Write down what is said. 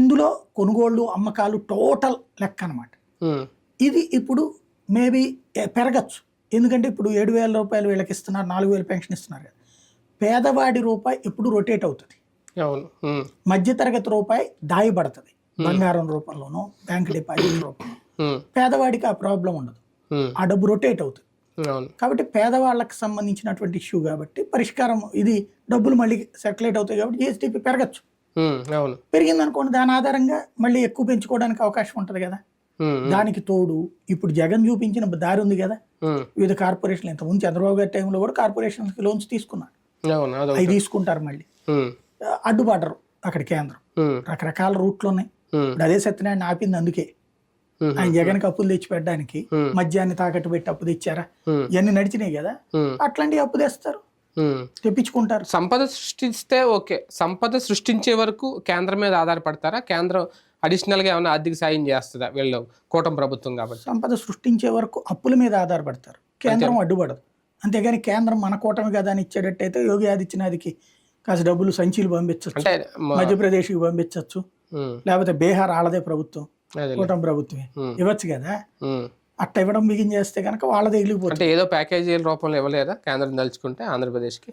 ఇందులో కొనుగోళ్లు అమ్మకాలు టోటల్ లెక్క అనమాట. ఇది ఇప్పుడు మేబీ పెరగచ్చు. ఎందుకంటే ఇప్పుడు 7,000 రూపాయలు వీళ్ళకి ఇస్తున్నారు, 4,000 పెన్షన్ ఇస్తున్నారు కదా. పేదవాడి రూపాయి ఎప్పుడు రొటేట్ అవుతుంది, మధ్యతరగతి రూపాయి దాయబడుతుంది బంగారం రూపంలోనో బ్యాంక్ డిపాజిట్ రూపంలో. పేదవాడికి ఆ ప్రాబ్లం ఉండదు, ఆ డబ్బు రొటేట్ అవుతుంది. కాబట్టి పేదవాళ్ళకి సంబంధించినటువంటి ఇష్యూ కాబట్టి పరిష్కారం ఇది. డబ్బులు మళ్ళీ సర్క్యులేట్ అవుతాయి కాబట్టి జిఎస్టీపీ పెరగచ్చు. పెరిగింది అనుకోండి, దాని ఆధారంగా మళ్ళీ ఎక్కువ పెంచుకోవడానికి అవకాశం ఉంటుంది కదా. దానికి తోడు ఇప్పుడు జగన్ చూపించిన దారి ఉంది కదా, వివిధ కార్పొరేషన్లు. ఇంతకుముందు చంద్రబాబు గారి టైంలో కూడా కార్పొరేషన్కి లోన్స్ తీసుకున్నారు, అవి తీసుకుంటారు మళ్ళీ. అడ్డుపడరు అక్కడ కేంద్రం, రకరకాల రూట్లు ఉన్నాయి. ఇప్పుడు అదే సత్యనారాయణ ఆపింది అందుకే. ఆయన జగన్కి అప్పులు తెచ్చి పెట్టడానికి మద్యాన్ని తాకట్టు పెట్టి అప్పు తెచ్చారా, ఇవన్నీ నడిచినాయి కదా. అట్లాంటివి అప్పు తెస్తారు, తెప్పించుకుంటారు. సంపద సృష్టిస్తే ఓకే, సంపద సృష్టించే వరకు కేంద్రం మీద ఆధారపడతారా? కేంద్రం అడిషనల్ గా ఏమైనా ఆర్థిక సాయం చేస్తుందా వీళ్ళు కూటమి ప్రభుత్వం కాబట్టి? సంపద సృష్టించే వరకు అప్పుల మీద ఆధారపడతారు, కేంద్రం అడ్డుపడదు. అంతేగాని కేంద్రం మన కూటమి కదా అని ఇచ్చేటట్టయితే యోగి ఆదిత్యనాథ్కి కాస్త డబ్బులు సంచీలు పంపించవచ్చు, మధ్యప్రదేశ్కి పంపించవచ్చు, లేకపోతే బీహార్ ఆళ్ళదే ప్రభుత్వం, కూటమి ప్రభుత్వమే ఇవ్వచ్చు కదా. అట్ట ఇవ్వడం బిగిన్ చేస్తే కనుక వాళ్ళదే వెళ్ళిపోతుంది. అంటే ఏదో ప్యాకేజీల రూపంలో ఇవ్వలేదా కేంద్రం తలుచుకుంటే ఆంధ్రప్రదేశ్కి?